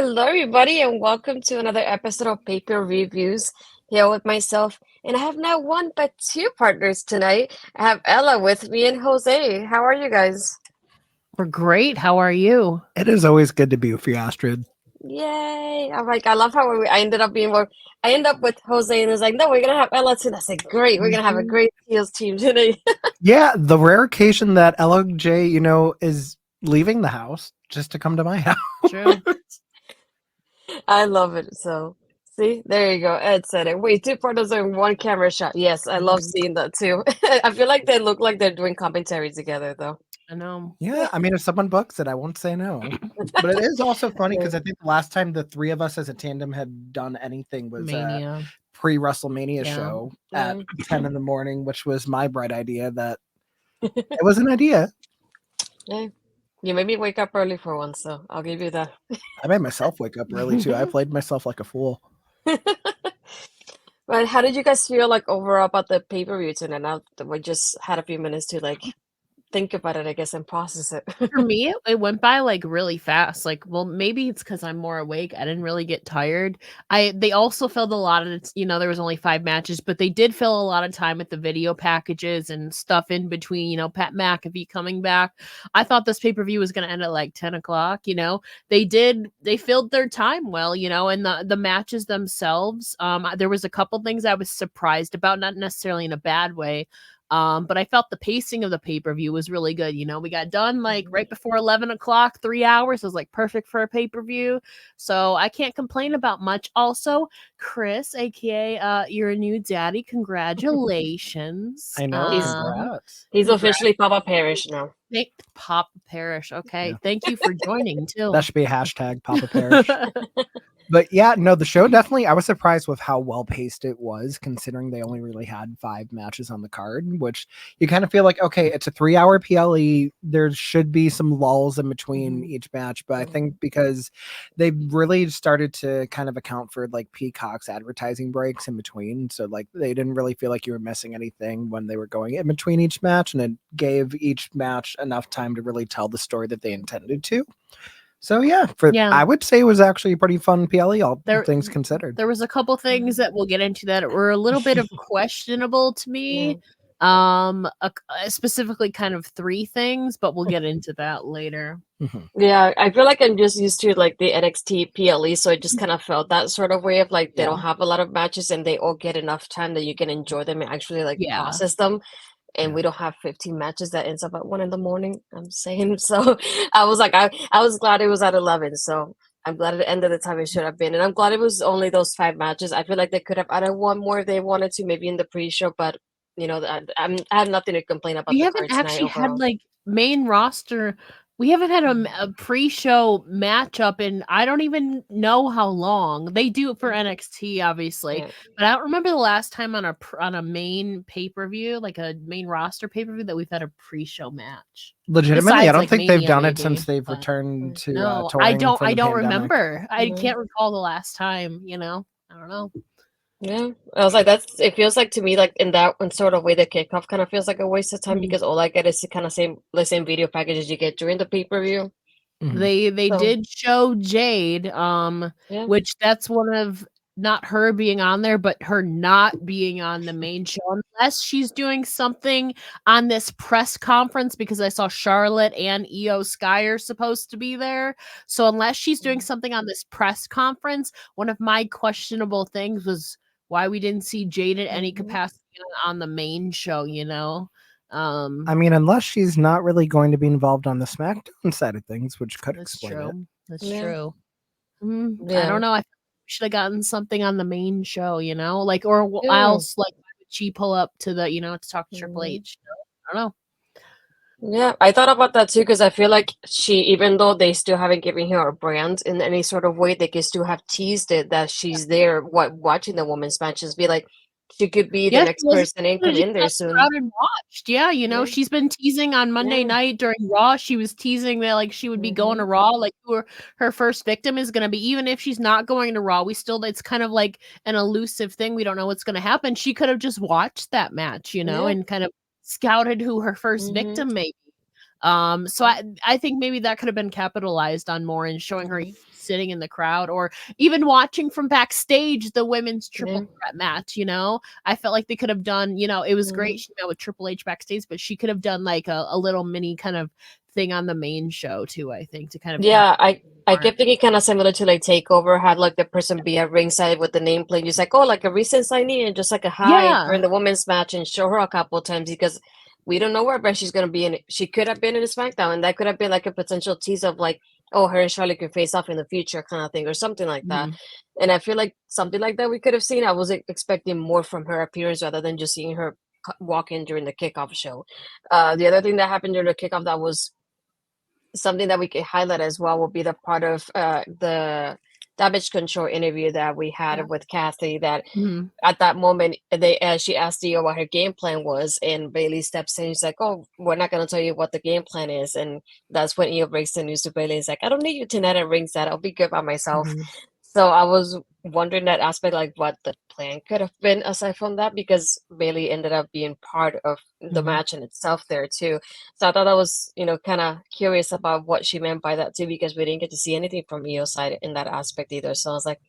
Hello, everybody, and welcome to another episode of Paper Reviews here with myself. And I have not one but two partners tonight. I have Ella with me and Jose. How are you guys? We're great. How are you? It is always good to be with you, Astrid. Yay! I love how I ended up being more. I end up with Jose, and it's like, no, we're gonna have Ella too. I said, great, we're gonna have a great Heels team today. Yeah, the rare occasion that LJ, is leaving the house just to come to my house. True. I love it. So, see, there you go. Ed said it. Wait, two partners in one camera shot. Yes, I love seeing that too. I feel like they look like they're doing commentary together, though. I know. Yeah, I mean, if someone books it, I won't say no. But it is also funny because I think the last time the three of us as a tandem had done anything was Mania. pre-WrestleMania Yeah. show at 10 in the morning, which was my bright idea that it was an idea. Yeah. You made me wake up early for once, so I'll give you that. I made myself wake up early too. I played myself like a fool. But how did you guys feel like overall about the pay-per-view tonight? Now that we just had a few minutes to like think about it, I guess, and process it. For me, it went by like really fast. Like, well, maybe it's because I'm more awake. I didn't really get tired. They also filled a lot of there was only 5 matches, but they did fill a lot of time with the video packages and stuff in between. Pat McAfee coming back. I thought this pay-per-view was going to end at like 10 o'clock. They filled their time well. And the matches themselves. There was a couple things I was surprised about, not necessarily in a bad way. But I felt the pacing of the pay-per-view was really good. We got done like right before 11 o'clock, 3 hours. It was like perfect for a pay-per-view. So I can't complain about much. Also, Chris, aka you're a new daddy. Congratulations. I know. He's officially Papa Parrish now. Papa Parrish. Okay. Yeah. Thank you for joining too. That should be a hashtag Papa Parrish. But yeah, no, the show definitely, I was surprised with how well paced it was, considering they only really had 5 matches on the card, which you kind of feel like, okay, it's a 3-hour PLE. There should be some lulls in between each match. But I think because they really started to kind of account for like Peacock's advertising breaks in between. So like they didn't really feel like you were missing anything when they were going in between each match. And it gave each match enough time to really tell the story that they intended to. So yeah, I would say it was actually a pretty fun PLE, all things considered. There was a couple things that we'll get into that were a little bit of questionable to me. Specifically kind of 3 things, but we'll get into that later. Yeah, I feel like I'm just used to like the NXT PLE, so I just kind of felt that sort of way of like they don't have a lot of matches and they all get enough time that you can enjoy them and actually like process them. And we don't have 15 matches that ends up at 1 a.m. I'm saying. So I was like, I was glad it was at 11. So I'm glad at the end of the time it should have been. And I'm glad it was only those 5 matches. I feel like they could have added one more if they wanted to, maybe in the pre-show. But, I had nothing to complain about. We haven't actually had like main roster. We haven't had a pre-show matchup in I don't even know how long. They do it for NXT, obviously, but I don't remember the last time on a main pay-per-view, like a main roster pay-per-view, that we've had a pre-show match. Legitimately, besides, I don't think they've done it since they've returned to. No, I don't remember. I can't recall the last time. I don't know. Yeah, I was like, it feels like to me, like in that one sort of way, the kickoff kind of feels like a waste of time because all I get is the kind of the same video packages you get during the pay-per-view. They did show Jade, which that's one of not her being on there, but her not being on the main show unless she's doing something on this press conference, because I saw Charlotte and Io Sky are supposed to be there. So unless she's doing something on this press conference, one of my questionable things was why we didn't see Jade at any capacity on the main show, I mean, unless she's not really going to be involved on the SmackDown side of things, which could explain it. That's true. I don't know. I should have gotten something on the main show, like, or else, like, why would she pull up to the, to talk to Triple H? I don't know. Yeah, I thought about that too, because I feel like even though they still haven't given her a brand in any sort of way, they can still have teased it that she's there watching the women's matches, be like, she could be the next person and come in there soon. Watched. Yeah, she's been teasing on Monday night during Raw. She was teasing that like she would be going to Raw, like her first victim is going to be, even if she's not going to Raw, it's kind of like an elusive thing. We don't know what's going to happen. She could have just watched that match, and kind of scouted who her first victim may be. So I think maybe that could have been capitalized on more and showing her sitting in the crowd or even watching from backstage the women's triple threat match. I felt like they could have done, it was great she met with Triple H backstage, but she could have done like a little mini kind of thing on the main show too, I think, to kind of I kept thinking kind of similar to like Takeover, had like the person be at ringside with the nameplate, just like, oh, like a recent signee, and just like a hi during the women's match and show her a couple of times, because we don't know where but she's gonna be in it. She could have been in a SmackDown, and that could have been like a potential tease of like, oh, her and Charlotte could face off in the future kind of thing or something like that. And I feel like something like that we could have seen. I was expecting more from her appearance rather than just seeing her walk in during the kickoff show. The other thing that happened during the kickoff that was something that we could highlight as well will be the part of the Damage Control interview that we had with Kathy, that at that moment she asked Io what her game plan was, and Bailey steps in. She's like, oh, we're not going to tell you what the game plan is. And that's when Io breaks the news to Bailey. He's like, I don't need you tonight at ringside. I'll be good by myself. So I was wondering that aspect, like what the plan could have been aside from that, because Bailey ended up being part of the match in itself there too. So I thought that was, kind of curious about what she meant by that too, because we didn't get to see anything from Io's side in that aspect either. So I was like,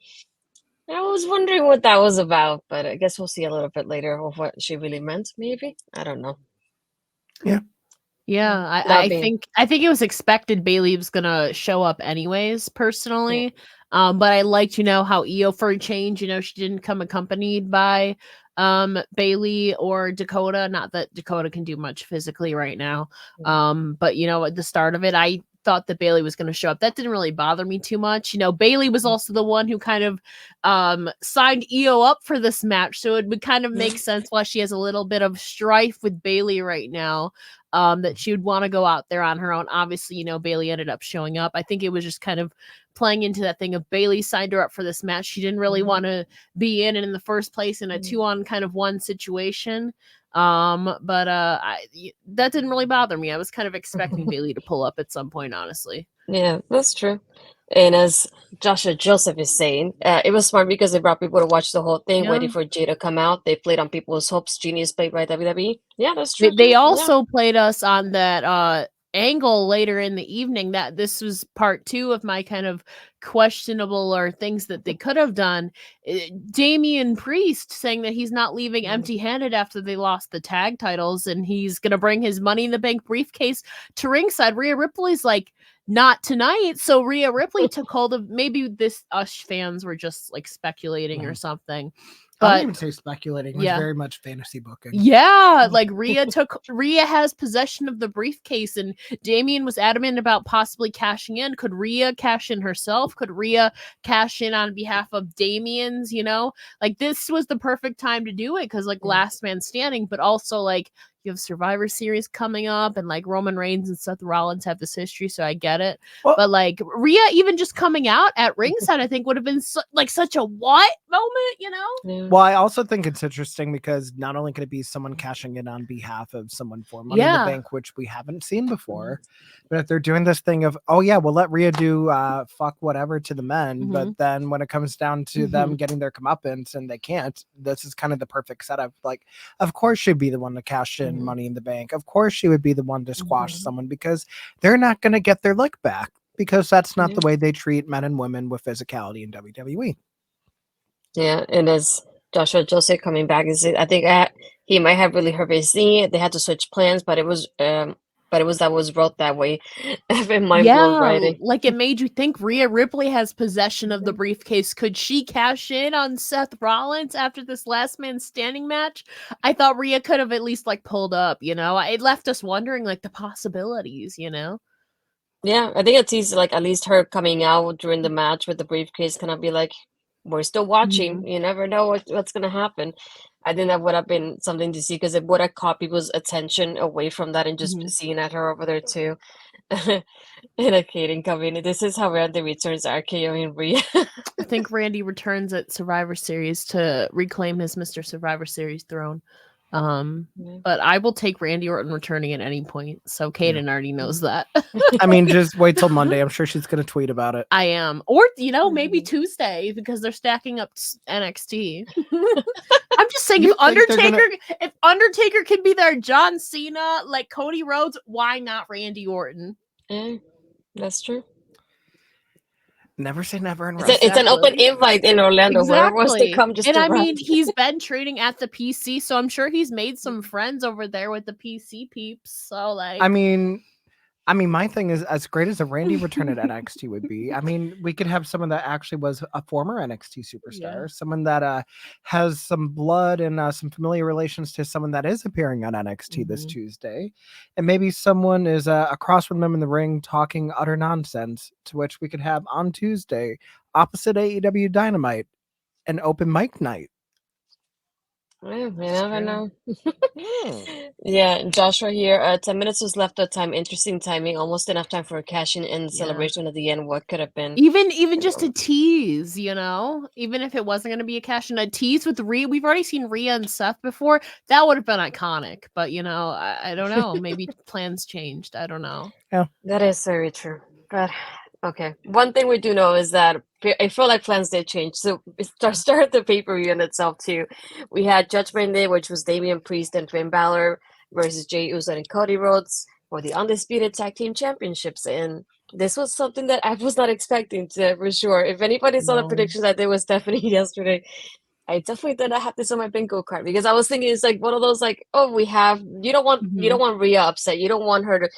I was wondering what that was about, but I guess we'll see a little bit later of what she really meant. Maybe, I don't know. Yeah, I think it was expected Bailey was gonna show up anyways, personally. But I liked, how Io, for a change, she didn't come accompanied by Bailey or Dakota. Not that Dakota can do much physically right now. But at the start of it, I thought that Bailey was going to show up. That didn't really bother me too much. Bailey was also the one who kind of signed Io up for this match, so it would kind of make sense why she has a little bit of strife with Bailey right now. That she would want to go out there on her own. Obviously, Bailey ended up showing up. I think it was just kind of playing into that thing of Bailey signed her up for this match. She didn't really want to be in the first place in a 2-on-1 situation. But that didn't really bother me. I was kind of expecting Bailey to pull up at some point, honestly. Yeah, that's true. And as Joshua Joseph is saying, it was smart because they brought people to watch the whole thing, waiting for Jay to come out. They played on people's hopes. Genius played by WWE. Yeah, that's true. They also played us on that angle later in the evening, that this was part 2 of my kind of questionable or things that they could have done. Damian Priest saying that he's not leaving empty-handed after they lost the tag titles, and he's gonna bring his Money in the Bank briefcase to ringside. Rhea Ripley's like, not tonight. So Rhea Ripley took hold of, maybe this us fans were just like speculating or something. But, I don't even say speculating. It was very much fantasy booking. Yeah, like Rhea has possession of the briefcase, and Damian was adamant about possibly cashing in. Could Rhea cash in herself? Could Rhea cash in on behalf of Damian's, Like, this was the perfect time to do it, because like last man standing, but also like you have Survivor Series coming up, and like Roman Reigns and Seth Rollins have this history, so I get it. But like Rhea even just coming out at ringside, I think would have been such a what moment, Well, I also think it's interesting because not only could it be someone cashing in on behalf of someone for Money in the Bank, which we haven't seen before, but if they're doing this thing of, oh yeah, we'll let Rhea do fuck whatever to the men, but then when it comes down to them getting their comeuppance and they can't, this is kind of the perfect setup. Like, of course she'd be the one to cash in Money in the Bank. Of course she would be the one to squash someone, because they're not going to get their lick back, because that's not the way they treat men and women with physicality in WWE. Yeah, and as Joshua Joseph coming back, I think he might have really hurt his knee. They had to switch plans, but it was that was wrote that way. Like it made you think Rhea Ripley has possession of the briefcase. Could she cash in on Seth Rollins after this last man standing match? I thought Rhea could have at least like pulled up, It left us wondering like the possibilities, Yeah, I think it's easy, like at least her coming out during the match with the briefcase kind of be like, we're still watching. You never know what's going to happen. I think that would have been something to see, because it would have caught people's attention away from that and just seeing at her over there too. And a Kaden coming. This is how Randy returns RKO and Rhea. I think Randy returns at Survivor Series to reclaim his Mr. Survivor Series throne. But I will take Randy Orton returning at any point. So Kaden already knows that. I mean, just wait till Monday. I'm sure she's going to tweet about it. I am. Or, maybe Tuesday, because they're stacking up NXT. I'm just saying, if Undertaker can be there, John Cena, like Cody Rhodes, why not Randy Orton? That's true. Never say never in wrestling. It's an open invite in Orlando. Whoever wants to come, just and I mean, he's been training at the PC, so I'm sure he's made some friends over there with the PC peeps. So, like, I mean, my thing is, as great as a Randy return at NXT would be, I mean, we could have someone that actually was a former NXT superstar, someone that has some blood and some familiar relations to someone that is appearing on NXT this Tuesday, and maybe someone is across from them in the ring talking utter nonsense, to which we could have on Tuesday, opposite AEW Dynamite, an open mic night. You never know. Yeah, Joshua here. 10 minutes was left of time. Interesting timing. Almost enough time for a cash-in and celebration at the end. What could have been? Even just a tease, you know? Even if it wasn't going to be a cash-in, a tease with Rhea. We've already seen Rhea and Seth before. That would have been iconic. But, you know, I don't know. Maybe plans changed. I don't know. Yeah. That is very true. But... okay. One thing we do know is that I feel like plans did change. So start the pay-per-view in itself too. We had Judgment Day, which was Damian Priest and Finn Balor versus Jey Uso and Cody Rhodes for the Undisputed Tag Team Championships. And this was something that I was not expecting for sure. If anybody saw the predictions I did with Stephanie yesterday, I definitely did not have this on my bingo card because I was thinking it's like one of those like, oh, you don't want Rhea upset. You don't want her to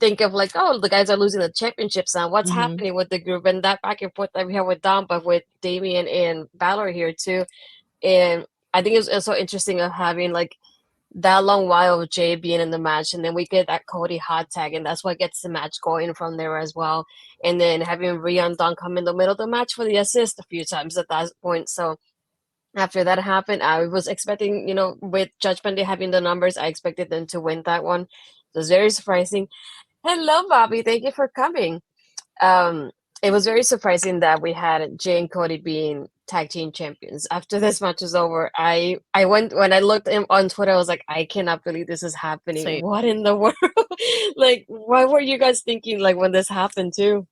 think of like, oh, the guys are losing the championships now. What's happening with the group? And that back and forth that we have with Dom, but with Damian and Balor here too. And I think it was also interesting of having like that long while of Jay being in the match, and then we get that Cody hot tag, and that's what gets the match going from there as well. And then having Rhea and Don come in the middle of the match for the assist a few times at that point. So after that happened, I was expecting, with Judgment Day having the numbers, I expected them to win that one. It was very surprising. Hello, Bobby. Thank you for coming. It was very surprising that we had Jay and Cody being tag team champions. After this match was over, I went, when I looked on Twitter, I was like, I cannot believe this is happening. Same. What in the world? Like, what were you guys thinking like when this happened too?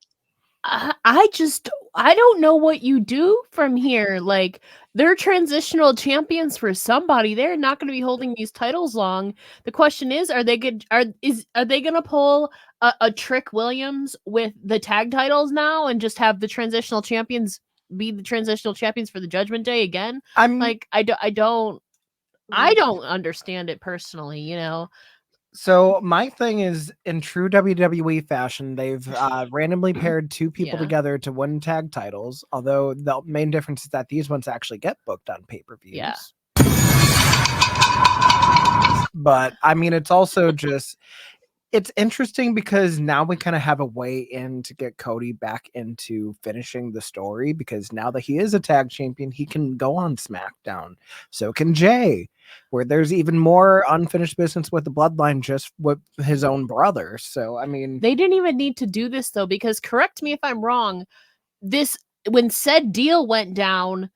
I don't know what you do from here. Like, they're transitional champions for somebody. They're not going to be holding these titles long. The question is, are they going to pull a Trick Williams with the tag titles now and just have the transitional champions be the transitional champions for the Judgment Day again? I don't understand it personally, So my thing is, in true WWE fashion, they've randomly paired two people together to win tag titles. Although the main difference is that these ones actually get booked on pay-per-views. Yeah. But I mean, it's also just, it's interesting because now we kind of have a way in to get Cody back into finishing the story, because now that he is a tag champion, he can go on SmackDown. So can Jay, where there's even more unfinished business with the Bloodline just with his own brother. So, I mean, they didn't even need to do this though, because correct me if I'm wrong, when said deal went down,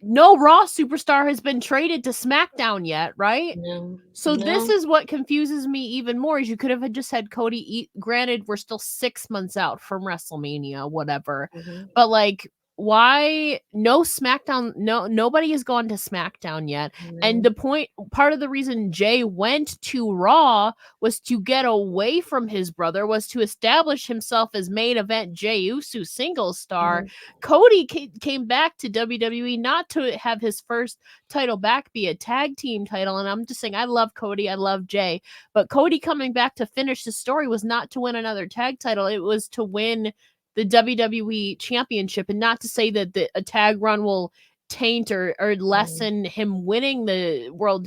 no Raw superstar has been traded to SmackDown yet, right? No. This is what confuses me even more, is you could have just had Cody granted, we're still 6 months out from WrestleMania, whatever. But like, why no SmackDown? Nobody has gone to SmackDown yet. And part of the reason Jay went to Raw was to get away from his brother, was to establish himself as main event Jey Uso singles star. Cody came back to WWE not to have his first title back be a tag team title. And I'm just saying, I love Cody, I love Jay, but Cody coming back to finish the story was not to win another tag title. It was to win the WWE Championship, and not to say that a tag run will taint or lessen him winning the World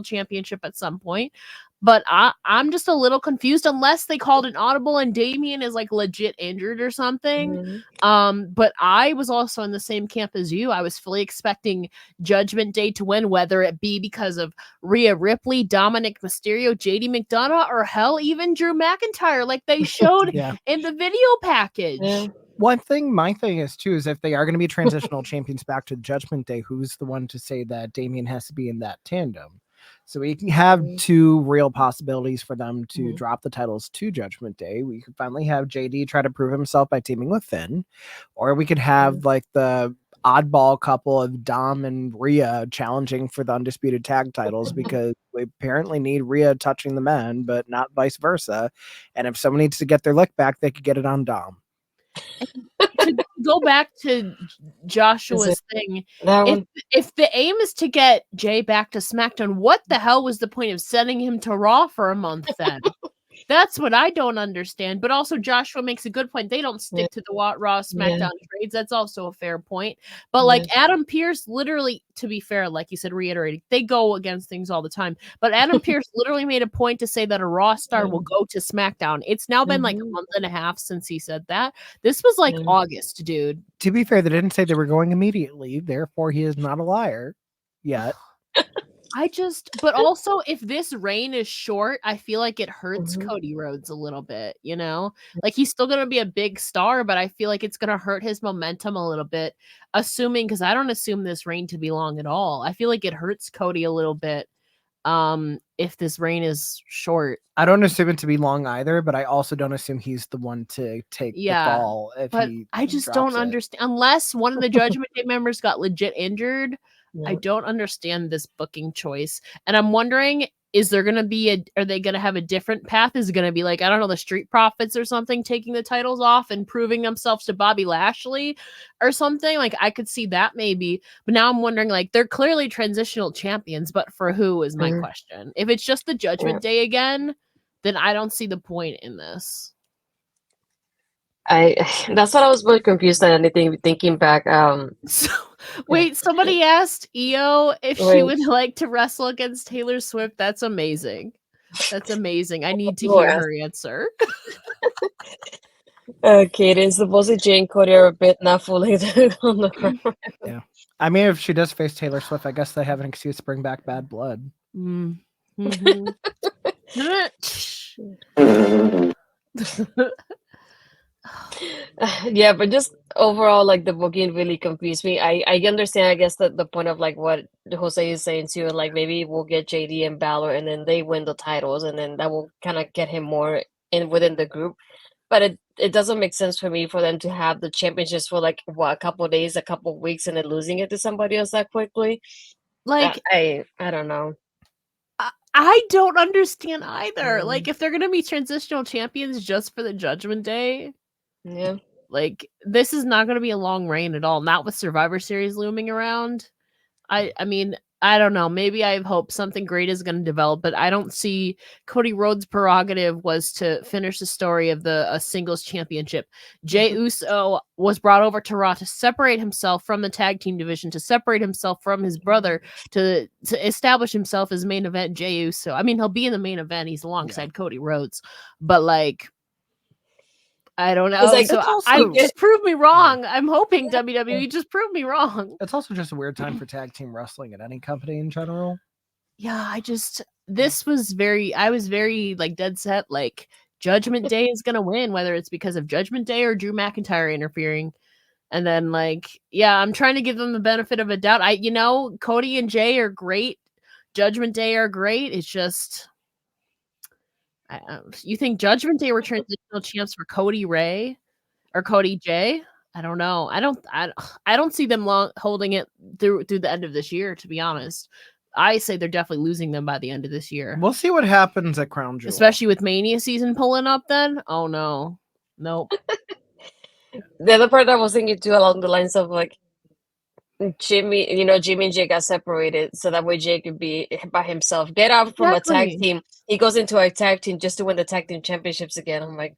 Championship at some point. But I'm just a little confused, unless they called an audible and Damian is like legit injured or something. But I was also in the same camp as you. I was fully expecting Judgment Day to win, whether it be because of Rhea Ripley, Dominic Mysterio, JD McDonough, or hell, even Drew McIntyre, like they showed in the video package. My thing is too, is if they are going to be transitional champions back to Judgment Day, who's the one to say that Damian has to be in that tandem? So we can have two real possibilities for them to drop the titles to Judgment Day. We could finally have JD try to prove himself by teaming with Finn, or we could have like the oddball couple of Dom and Rhea challenging for the undisputed tag titles because we apparently need Rhea touching the men, but not vice versa. And if someone needs to get their lick back, they could get it on Dom. To go back to Joshua's thing, if the aim is to get Jay back to SmackDown, what the hell was the point of sending him to Raw for a month then? That's what I don't understand. But also Joshua makes a good point. They don't stick to the Raw SmackDown trades. That's also a fair point. But like Adam Pearce, literally, to be fair, like you said, reiterating, they go against things all the time. But Adam Pearce literally made a point to say that a Raw star will go to SmackDown. It's now been like a month and a half since he said that. This was like August, dude. To be fair, they didn't say they were going immediately. Therefore, he is not a liar yet. But also if this reign is short, I feel like it hurts Cody Rhodes a little bit, you know? Like he's still going to be a big star, but I feel like it's going to hurt his momentum a little bit, because I don't assume this reign to be long at all. I feel like it hurts Cody a little bit if this reign is short. I don't assume it to be long either, but I also don't assume he's the one to take the fall. I just don't understand, unless one of the Judgment Day members got legit injured. I don't understand this booking choice. And I'm wondering, is there going to be are they going to have a different path? Is it going to be like, I don't know, the Street Profits or something, taking the titles off and proving themselves to Bobby Lashley or something? Like I could see that maybe, but now I'm wondering, like, they're clearly transitional champions, but for who is my question. If it's just the Judgment Day again, then I don't see the point in this. That's what I was more confused than anything, thinking back. Wait, somebody asked Io if she would like to wrestle against Taylor Swift. That's amazing. That's amazing. I need to hear her answer. Kaden, supposedly Jay and Cody are a bit not fully on the ground. Yeah. I mean, if she does face Taylor Swift, I guess they have an excuse to bring back Bad Blood. Yeah, but just overall, like the booking really confused me. I understand, I guess, the point of like what Jose is saying too, like maybe we'll get JD and Balor and then they win the titles and then that will kind of get him more within the group. But it doesn't make sense for me for them to have the championships for like a couple of days, a couple of weeks, and then losing it to somebody else that quickly. Like I don't know. I don't understand either. Like if they're gonna be transitional champions just for the Judgment Day. Yeah. Like this is not going to be a long reign at all. Not with Survivor Series looming around. I mean, I don't know. Maybe I have hope something great is going to develop, but I don't see Cody Rhodes' prerogative was to finish the story of a singles championship. Jey Uso was brought over to Raw to separate himself from the tag team division, to separate himself from his brother, to establish himself as main event Jey Uso. I mean, he'll be in the main event. He's alongside Cody Rhodes, but like, I don't know. Like, so just prove me wrong. I'm hoping WWE just prove me wrong. It's also just a weird time for tag team wrestling at any company in general. Yeah, I was very like dead set, like Judgment Day is gonna win, whether it's because of Judgment Day or Drew McIntyre interfering. And then like, yeah, I'm trying to give them the benefit of a doubt. Cody and Jay are great. Judgment Day are great. It's just, you think Judgment Day were transitional champs for Cody Ray or Cody J? I don't know. I don't see them holding it through the end of this year, to be honest. I say they're definitely losing them by the end of this year. We'll see what happens at Crown Jewel. Especially with Mania season pulling up then. Oh no. Nope. The other part I was thinking too along the lines of like Jimmy and Jay got separated so that way Jay could be by himself. Get out from a tag team. He goes into a tag team just to win the tag team championships again. I'm like,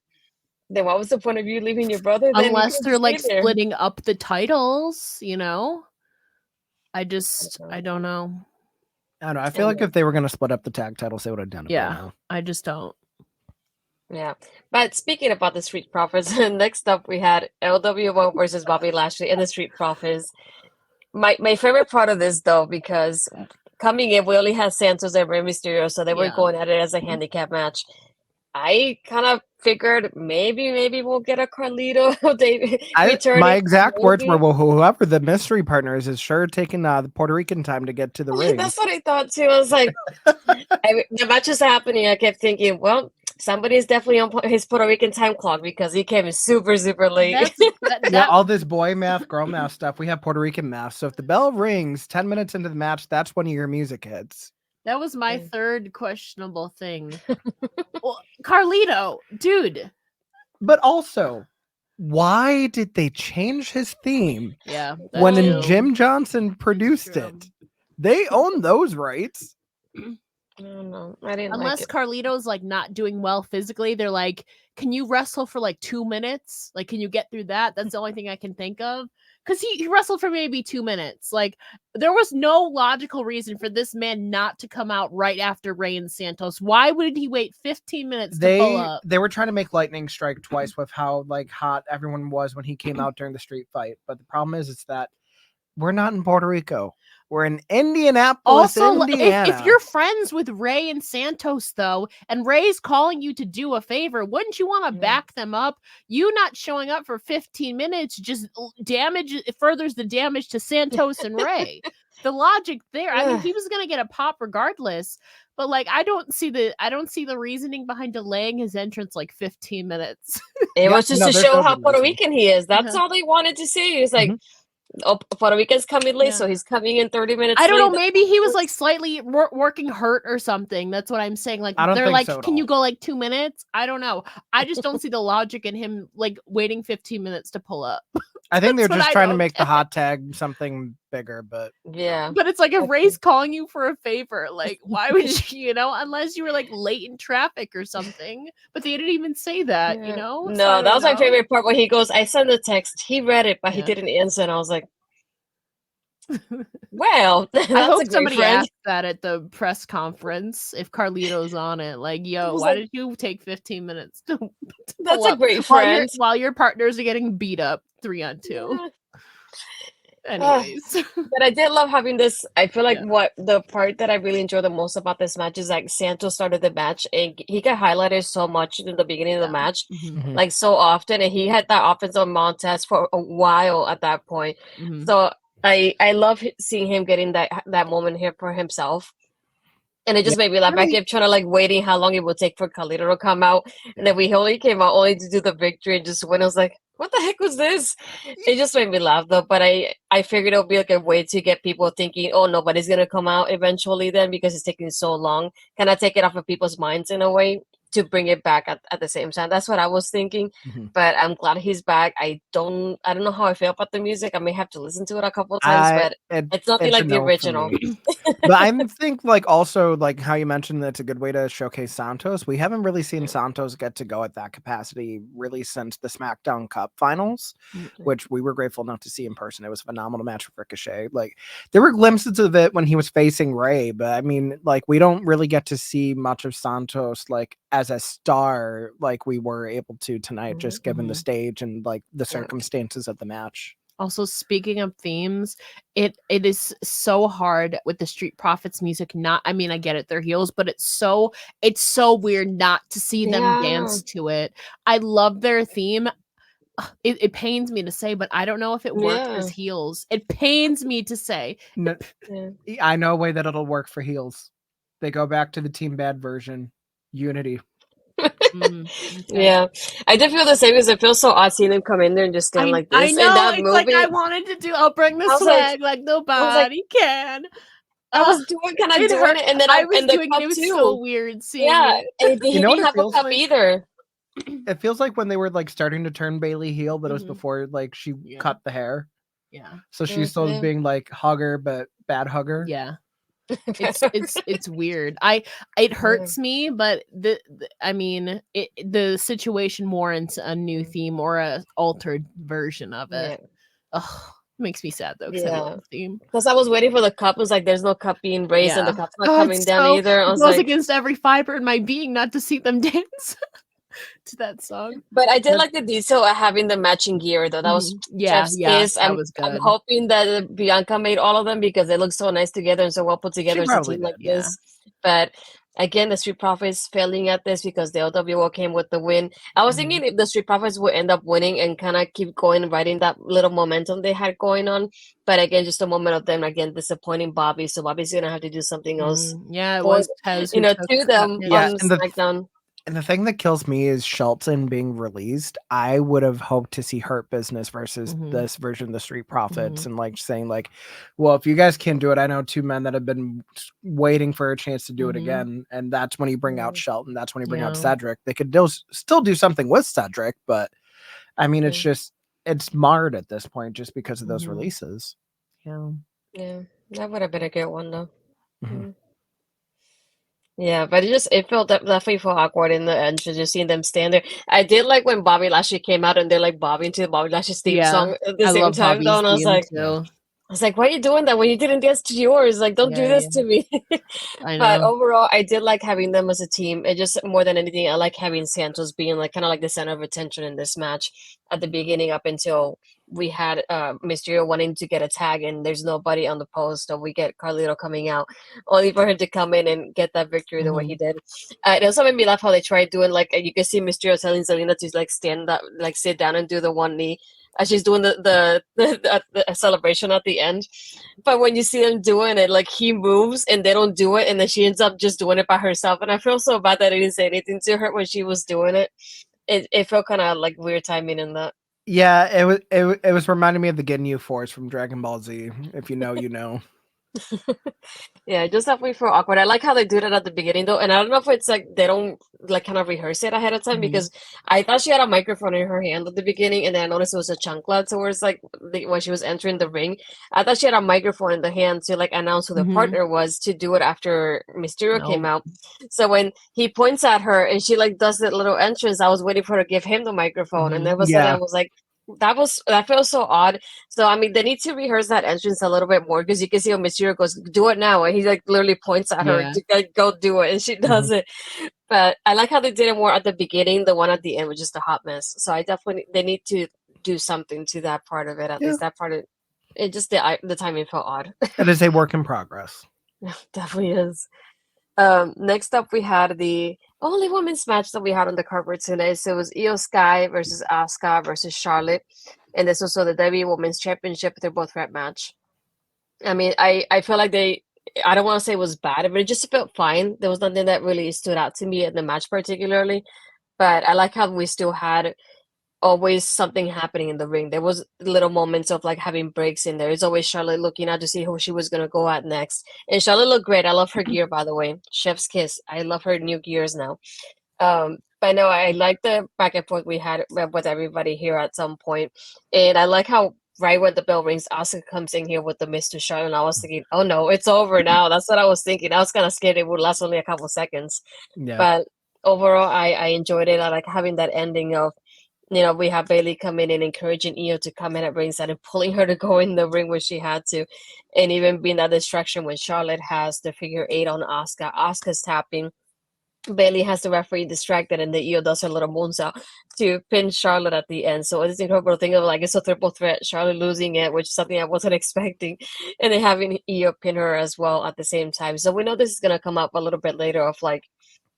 then what was the point of you leaving your brother? Unless they're like splitting up the titles, I don't know. I don't know. I feel like if they were going to split up the tag titles, they would have done it. Yeah, I just don't. Yeah, but speaking about the Street Profits, next up we had LWO versus Bobby Lashley and the Street Profits. My favorite part of this, though, because coming in, we only had Santos and Rey Mysterio, so they were going at it as a handicap match. I kind of figured maybe we'll get a Carlito. My exact words were, well, whoever the mystery partners is sure taking the Puerto Rican time to get to the ring. That's what I thought, too. I was like, the match is happening. I kept thinking, well, somebody's definitely on his Puerto Rican time clock because he came in super late. Yeah, all this boy math, girl math stuff. We have Puerto Rican math. So if the bell rings 10 minutes into the match, that's when your music hits. That was my third questionable thing. Well, Carlito, dude. But also, why did they change his theme? Yeah, when Jim Johnson produced it, they own those rights. I don't know. I didn't Unless like it. Carlito's like not doing well physically, they're like, can you wrestle for like 2 minutes? Like, can you get through that? That's the only thing I can think of. Because he wrestled for maybe 2 minutes. Like, there was no logical reason for this man not to come out right after Rey and Santos. Why would he wait 15 minutes to pull up? They were trying to make lightning strike twice with how like hot everyone was when he came out during the street fight. But the problem is that we're not in Puerto Rico. We're in Indianapolis, also, Indiana. If you're friends with Rey and Santos, though, and Rey's calling you to do a favor, wouldn't you want to back them up? You not showing up for 15 minutes just furthers the damage to Santos and Rey. The logic there. I mean, he was gonna get a pop regardless, but like I don't see the reasoning behind delaying his entrance like 15 minutes. It was just to show how Puerto Rican he is. That's all they wanted to see. It's like, oh, Puerto Rican's coming late, so he's coming in 30 minutes I don't late. know. Maybe he was like slightly working hurt or something. That's what I'm saying. Like they're like, can you go like 2 minutes? I don't know. I just don't see the logic in him like waiting 15 minutes to pull up. I think they're just trying to make the hot tag something bigger, but but it's like if Rey's calling you for a favor, like why would you, unless you were like late in traffic or something. But they didn't even say that, No, So that was my favorite part when he goes, I sent the text, he read it, but he didn't answer, and I was like, well, that's I hope a somebody friend. asked that at the press conference if Carlito's on it. Like, yo, why did you take 15 minutes to that's a great friend while your partners are getting beat up 3-on-2? Anyways, but I did love having this. I feel like what the part that I really enjoy the most about this match is like Santos started the match and he got highlighted so much in the beginning of the match, like so often, and he had that offense on Montez for a while at that point. So I love seeing him getting that moment here for himself. And it just made me laugh. I kept trying to like waiting how long it would take for Carlito to come out. And then we only came out only to do the victory and just win. I was like, what the heck was this? It just made me laugh though. But I figured it would be like a way to get people thinking, oh, nobody's going to come out eventually then because it's taking so long. Can I take it off of people's minds in a way to bring it back at the same time? That's what I was thinking. But I'm glad he's back. I don't know how I feel about the music. I may have to listen to it a couple of times, but it's nothing like the original. But I think like also like how you mentioned that it's a good way to showcase Santos. We haven't really seen Santos get to go at that capacity really since the SmackDown Cup finals, which we were grateful enough to see in person. It was a phenomenal match with Ricochet. Like there were glimpses of it when he was facing Rey, but I mean like we don't really get to see much of Santos like as a star like we were able to tonight, just given the stage and like the circumstances of the match. Also, speaking of themes, it is so hard with the Street Profits music. I get it, they're heels, but it's so weird not to see them dance to it. I love their theme. It pains me to say, but I don't know if it works as heels. It pains me to say. No, I know a way that it'll work for heels. They go back to the Team Bad version. Unity. Yeah, I did feel the same because it feels so odd seeing them come in there and just stand like this. I know, in that it's movie, like I wanted to do. I'll bring the swag like nobody can. I was doing it, and then I was doing it. It was so weird seeing it. And he didn't have a cup either. It feels like when they were like starting to turn Bailey heel, but it was before like she cut the hair. Yeah, so she's still being like hugger, but bad hugger. Yeah. It's weird. It hurts me, but the situation warrants a new theme or a altered version of it. Ugh, makes me sad though because I love the theme. Because I was waiting for the cup. It was like there's no cup being raised and the cup's not coming down either. I was like, against every fiber in my being not to see them dance to that song. But I did like the detail of having the matching gear though. That was that was good. I'm hoping that Bianca made all of them because they look so nice together and so well put together as a team like this. But again, the Street Profits failing at this because the LWO came with the win. I was thinking if the Street Profits would end up winning and kind of keep going and riding that little momentum they had going on. But again, just a moment of them again disappointing Bobby. So Bobby's gonna have to do something else. It was Tez to them on SmackDown. And the thing that kills me is Shelton being released. I would have hoped to see Hurt Business versus this version of the Street Profits, and like saying like, well, if you guys can't do it, I know two men that have been waiting for a chance to do it again. And that's when you bring out Shelton. That's when you bring out Cedric. They could still do something with Cedric, but I mean, it's marred at this point just because of those releases. Yeah, that would have been a good one though. Yeah, but it felt definitely felt awkward in the end, just seeing them stand there. I did like when Bobby Lashley came out and they're like bobbing to the Bobby Lashley's theme song at the same time. Though, and I was like, why are you doing that when you didn't dance to yours? Like, don't do this to me. But overall, I did like having them as a team. It just more than anything, I like having Santos being like kind of like the center of attention in this match at the beginning up until we had Mysterio wanting to get a tag and there's nobody on the post, so we get Carlito coming out only for him to come in and get that victory the way he did. It also made me laugh how they tried doing like you can see Mysterio telling Zelina to like stand up, like sit down and do the one knee as she's doing the celebration at the end. But when you see them doing it, like he moves and they don't do it, and then she ends up just doing it by herself. And I feel so bad that I didn't say anything to her when she was doing it. It felt kind of like weird timing in that. Yeah, it was reminding me of the Ginyu Force from Dragon Ball Z. If you know, you know. Yeah, just definitely feel awkward. I like how they do that at the beginning though, and I don't know if it's like they don't like kind of rehearse it ahead of time because I thought she had a microphone in her hand at the beginning, and then I noticed it was a chancla towards like when she was entering the ring. I thought she had a microphone in the hand to like announce who the partner was to do it after Mysterio came out. So when he points at her and she like does that little entrance, I was waiting for her to give him the microphone, and then all of a sudden I was like, that feels so odd. So I mean, they need to rehearse that entrance a little bit more because you can see how Mysterio goes, "Do it now," and he like literally points at her to like, go do it, and she does it. But I like how they did it more at the beginning. The one at the end was just a hot mess. So I definitely they need to do something to that part of it. At least that part of it. Just the timing felt odd. It is a work in progress. Definitely is. Next up, we had the only women's match that we had on the card today. So it was Io Sky versus Asuka versus Charlotte. And this was also the WWE Women's Championship. They're both red match. I mean, I feel like I don't want to say it was bad, but it just felt fine. There was nothing that really stood out to me in the match particularly. But I like how we still had always something happening in the ring. There was little moments of like having breaks in there. It's always Charlotte looking out to see who she was gonna go at next. And Charlotte looked great. I love her gear, by the way. Chef's kiss. I love her new gears now. But no, I like the back and forth we had with everybody here at some point. And I like how right when the bell rings, Asuka comes in here with the Mr. Charlotte. And I was thinking, oh no, it's over now. That's what I was thinking. I was kind of scared it would last only a couple seconds. Yeah. But overall, I enjoyed it. I like having that ending of, we have Bayley come in and encouraging Io to come in at ringside and pulling her to go in the ring where she had to. And even being that distraction when Charlotte has the figure 8 on Asuka. Asuka's tapping. Bayley has the referee distracted, and the Io does her little moonsault to pin Charlotte at the end. So it's an incredible thing of like it's a triple threat, Charlotte losing it, which is something I wasn't expecting, and then having Io pin her as well at the same time. So we know this is gonna come up a little bit later of like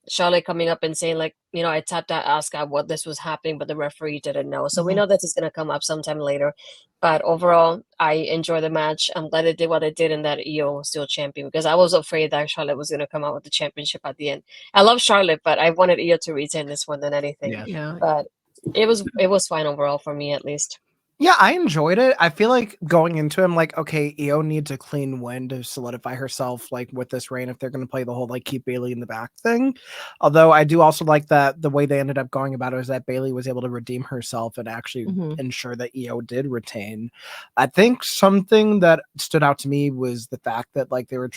Charlotte coming up and saying like, I tapped out Asuka what this was happening, but the referee didn't know. So we know this is going to come up sometime later. But overall, I enjoy the match. I'm glad they did what they did and that Io was still champion because I was afraid that Charlotte was going to come out with the championship at the end. I love Charlotte, but I wanted Io to retain this one than anything. Yeah. But it was fine overall for me at least. Yeah, I enjoyed it. I feel like going into it, I'm like, okay, Io needs a clean win to solidify herself, like with this reign, if they're going to play the whole like keep Bayley in the back thing. Although I do also like that the way they ended up going about it is that Bayley was able to redeem herself and actually ensure that Io did retain. I think something that stood out to me was the fact that like they were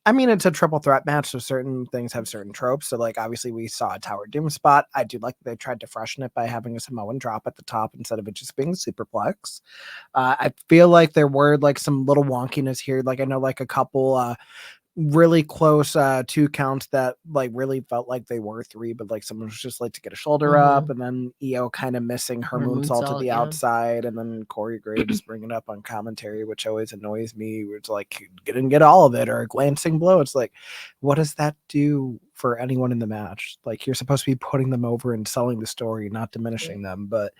I mean, it's a triple threat match, so certain things have certain tropes. So, like, obviously, we saw a Tower Doom spot. I do like that they tried to freshen it by having a Samoan drop at the top instead of it just being superplex. I feel like there were, like, some little wonkiness here. Like, I know, like, a couple really close 2 counts that, like, really felt like they were 3, but, like, someone was just, like, to get a shoulder up, and then Io kind of missing her moonsault to the outside, and then Corey Graves bringing it up on commentary, which always annoys me. It's like, you didn't get all of it, or a glancing blow. It's like, what does that do for anyone in the match. Like, you're supposed to be putting them over and selling the story, not diminishing them. But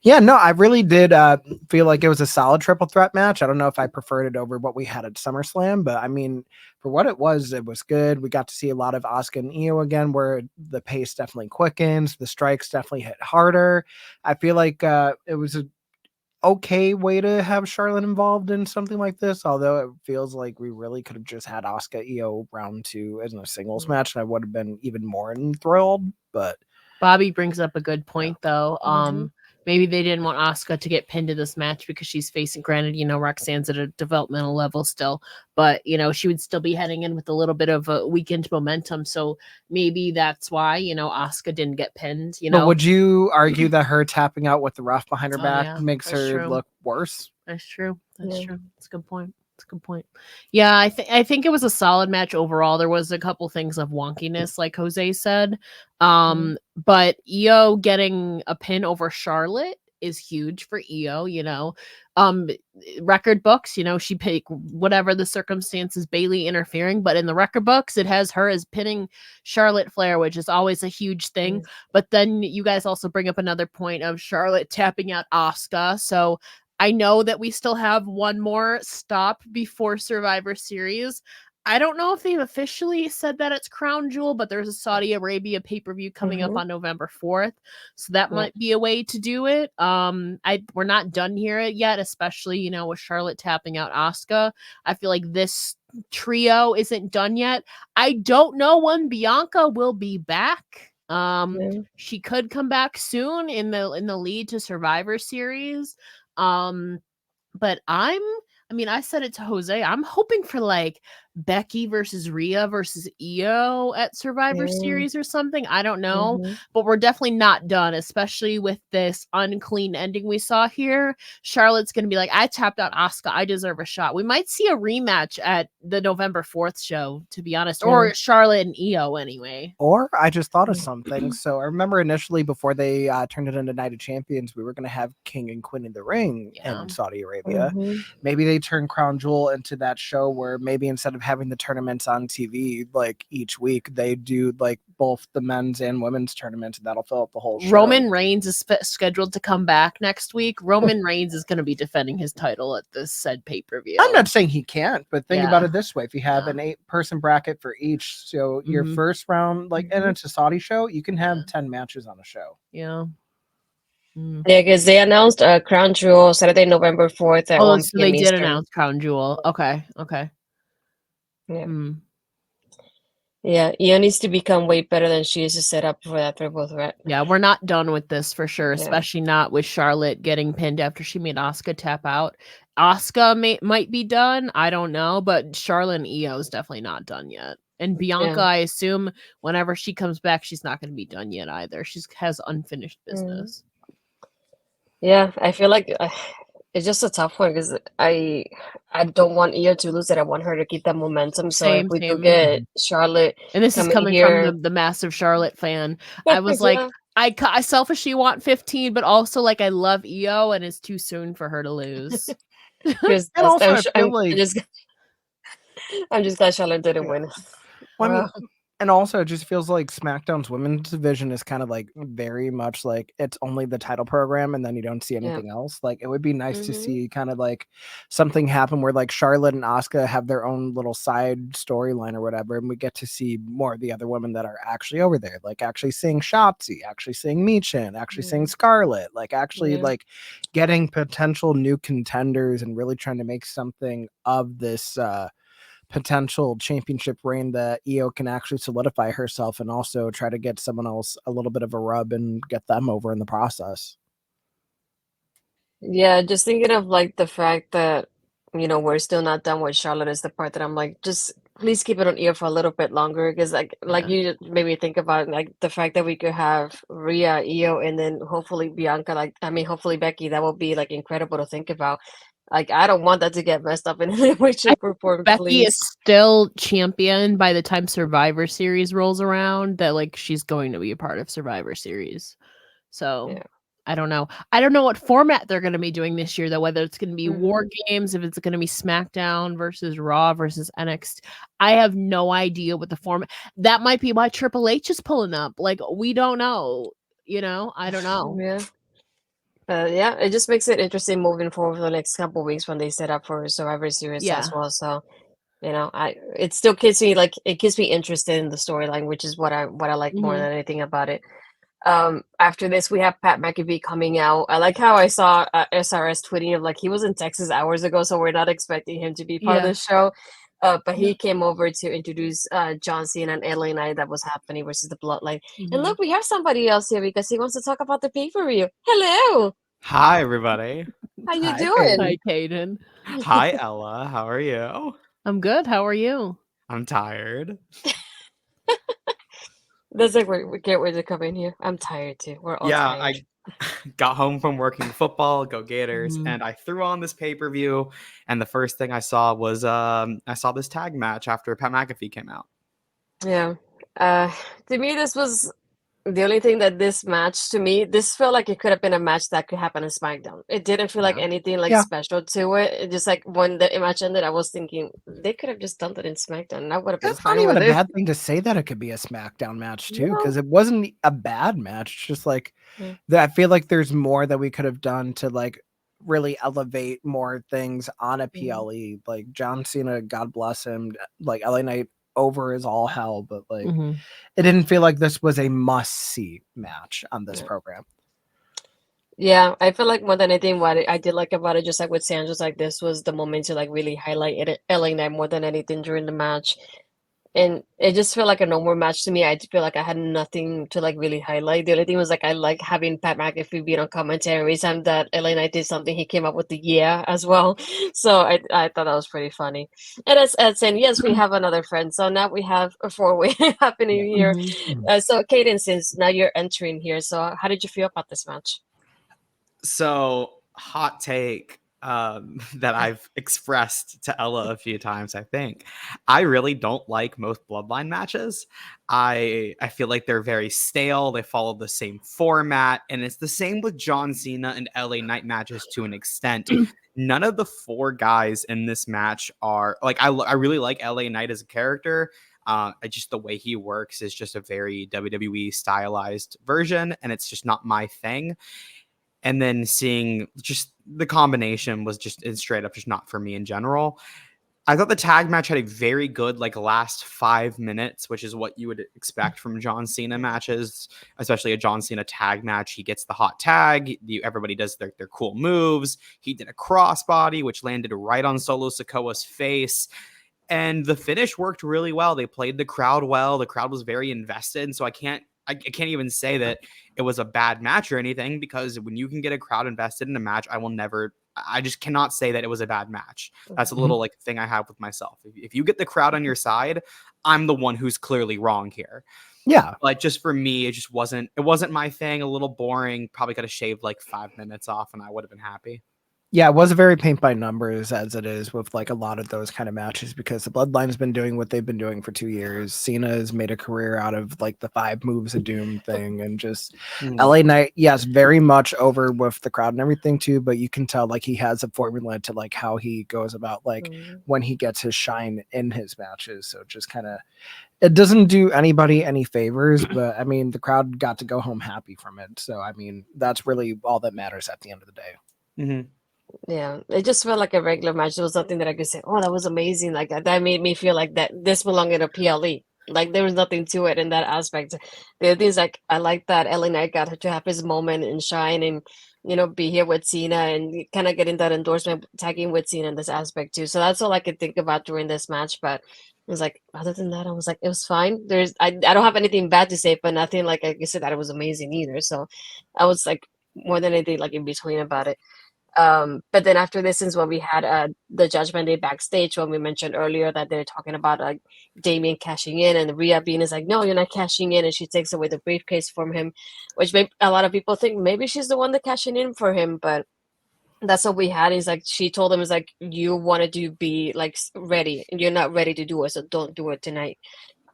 yeah, no, I really did feel like it was a solid triple threat match. I don't know if I preferred it over what we had at SummerSlam, but I mean, for what it was good. We got to see a lot of Asuka and Io again, where the pace definitely quickens. The strikes definitely hit harder. I feel like it was a okay way to have Charlotte involved in something like this, although it feels like we really could have just had Asuka Io round 2 as a singles match, and I would have been even more enthralled. But Bobby brings up a good point, though. Maybe they didn't want Asuka to get pinned to this match because she's facing, granted, Roxanne's at a developmental level still, but, she would still be heading in with a little bit of a weakened momentum. So maybe that's why, Asuka didn't get pinned, But would you argue that her tapping out with the ref behind her back makes her look worse? That's true. That's true. That's a good point. That's a good point. Yeah, I think it was a solid match overall. There was a couple things of wonkiness, like Jose said. But Io getting a pin over Charlotte is huge for Io, record books, she picked whatever the circumstances, Bailey interfering, but in the record books, it has her as pinning Charlotte Flair, which is always a huge thing. But then you guys also bring up another point of Charlotte tapping out Asuka. So I know that we still have one more stop before Survivor Series. I don't know if they've officially said that it's Crown Jewel, but there's a Saudi Arabia pay-per-view coming up on November 4th. So that might be a way to do it. We're not done here yet, especially, with Charlotte tapping out Asuka. I feel like this trio isn't done yet. I don't know when Bianca will be back. She could come back soon in the lead to Survivor Series. But I said it to Jose. I'm hoping for like Becky versus Rhea versus Io at Survivor Series or something. I don't know, but we're definitely not done, especially with this unclean ending we saw here. Charlotte's going to be like, I tapped out Asuka. I deserve a shot. We might see a rematch at the November 4th show, to be honest, or Charlotte and Io anyway. Or I just thought of something. So I remember initially before they turned it into Night of Champions, we were going to have King and Queen in the Ring in Saudi Arabia. Maybe they turn Crown Jewel into that show where maybe instead of having the tournaments on TV like each week, they do like both the men's and women's tournaments, and that'll fill up the whole show. Roman Reigns is scheduled to come back next week. Roman Reigns is going to be defending his title at this said pay-per-view. I'm not saying he can't, but think about it this way. If you have an 8-person bracket for each, so your first round, like, and it's a Saudi show, you can have 10 matches on a show. Yeah. Yeah, because they announced Crown Jewel Saturday, November 4th at 1 so they did Eastern. announce Crown Jewel. Okay. Yeah. Yeah, Io needs to become way better than she is to set up for that triple threat. Yeah, we're not done with this for sure, especially not with Charlotte getting pinned after she made Asuka tap out. Asuka might be done, I don't know, but Charlotte and Io is definitely not done yet. And Bianca, I assume whenever she comes back, she's not going to be done yet either. She has unfinished business. Yeah, I feel like it's just a tough one because I don't want Io to lose it. I want her to keep that momentum. So if we do get Charlotte, and this is coming from the massive Charlotte fan, I was like, I selfishly want 15, but also like I love Io, and it's too soon for her to lose. Because I'm just glad Charlotte didn't win. And also, it just feels like SmackDown's women's division is kind of like very much like it's only the title program and then you don't see anything else. Like, it would be nice to see kind of like something happen where like Charlotte and Asuka have their own little side storyline or whatever, and we get to see more of the other women that are actually over there, like actually seeing Shotzi, actually seeing Michin, actually seeing Scarlett, like actually like getting potential new contenders and really trying to make something of this potential championship reign that Io can actually solidify herself and also try to get someone else a little bit of a rub and get them over in the process. Yeah, just thinking of like the fact that, we're still not done with Charlotte is the part that I'm like, just please keep it on Io for a little bit longer. Because like you made me think about like the fact that we could have Rhea, Io, and then hopefully Bianca, hopefully Becky. That will be like incredible to think about. Like, I don't want that to get messed up in any way, shape, or form. Becky is still champion by the time Survivor Series rolls around. That like she's going to be a part of Survivor Series. So I don't know. I don't know what format they're going to be doing this year, though, whether it's going to be War Games, if it's going to be SmackDown versus Raw versus NXT. I have no idea what the format. That might be why Triple H is pulling up. Like, we don't know. I don't know. Yeah, it just makes it interesting moving forward for the next couple of weeks when they set up for Survivor Series as well. So, it still keeps me interested in the storyline, which is what I like more than anything about it. After this, we have Pat McAfee coming out. I like how I saw SRS tweeting of like he was in Texas hours ago, so we're not expecting him to be part of the show. But he came over to introduce John Cena and LA Knight that was happening versus the Bloodline. And look, we have somebody else here because he wants to talk about the pay-per-view. Hello. Hi, everybody. How you doing? Hi, Kaden. Hi, Ella. How are you? I'm good. How are you? I'm tired. That's like we get ready to come in here. I'm tired too. We're all tired. I got home from working football, go Gators, and I threw on this pay-per-view, and the first thing I saw was I saw this tag match after Pat McAfee came out. Yeah. To me, this was the only thing that this match, to me, this felt like it could have been a match that could happen on SmackDown. It didn't feel like anything special to it. It just like when the match ended, I was thinking they could have just done that in SmackDown, and I would have been fine with it. That's not even a bad thing to say that it could be a SmackDown match too, because it wasn't a bad match. It's just like I feel like there's more that we could have done to like really elevate more things on a PLE. Like John Cena, God bless him, like LA Knight over is all hell, but like it didn't feel like this was a must-see match on this program. Yeah, I feel like more than anything, what I did like about it, just like with Santos, like this was the moment to like really highlight it, LA Knight more than anything during the match. And it just felt like a normal match to me. I feel like I had nothing to like really highlight. The only thing was like I like having Pat McAfee being on commentary. Every time that LA Knight did something, he came up with the as well. So I thought that was pretty funny. And as saying, yes, we have another friend. So now we have a four-way happening here. So Kaden, since now you're entering here, so how did you feel about this match? So hot take that I've expressed to Ella a few times, I think. I really don't like most Bloodline matches. I feel like they're very stale. They follow the same format. And it's the same with John Cena and LA Knight matches to an extent. None of the four guys in this match are like, I really like LA Knight as a character. Just the way he works is just a very WWE stylized version. And it's just not my thing. And then seeing just the combination was just straight up just not for me in general. I thought the tag match had a very good like last 5 minutes, which is what you would expect from John Cena matches, especially a John Cena tag match. He gets the hot tag. Everybody does their cool moves. He did a crossbody, which landed right on Solo Sikoa's face. And the finish worked really well. They played the crowd well. The crowd was very invested. And so I can't even say that it was a bad match or anything, because when you can get a crowd invested in a match, I just cannot say that it was a bad match. That's a little like thing I have with myself. If you get the crowd on your side, I'm the one who's clearly wrong here. Yeah. But just for me, it wasn't my thing. A little boring. Probably could have shaved like 5 minutes off and I would have been happy. Yeah, it was a very paint by numbers as it is with like a lot of those kind of matches, because the Bloodline has been doing what they've been doing for 2 years. Cena has made a career out of like the 5 moves of doom thing, and just LA Knight, yes, very much over with the crowd and everything too, but you can tell like he has a formula to like how he goes about like when he gets his shine in his matches. So just kind of, it doesn't do anybody any favors, but I mean, the crowd got to go home happy from it. So I mean, that's really all that matters at the end of the day. Yeah, it just felt like a regular match. There was nothing that I could say, oh, that was amazing. Like that made me feel like that this belonged in a PLE. Like there was nothing to it in that aspect. The other things, like I like that LA Knight got to have his moment and shine and, be here with Cena and kind of getting that endorsement, tagging with Cena in this aspect too. So that's all I could think about during this match. But it was like, other than that, I was like, it was fine. I don't have anything bad to say, but nothing like I said that it was amazing either. So I was like more than anything like in between about it. But then after this is when we had the Judgment Day backstage, when we mentioned earlier that they're talking about like Damian cashing in, and Rhea being is like, no, you're not cashing in, and she takes away the briefcase from him, which made a lot of people think maybe she's the one that cashing in for him, but that's what we had. Is like she told him is like, you wanted to be like ready and you're not ready to do it, so don't do it tonight.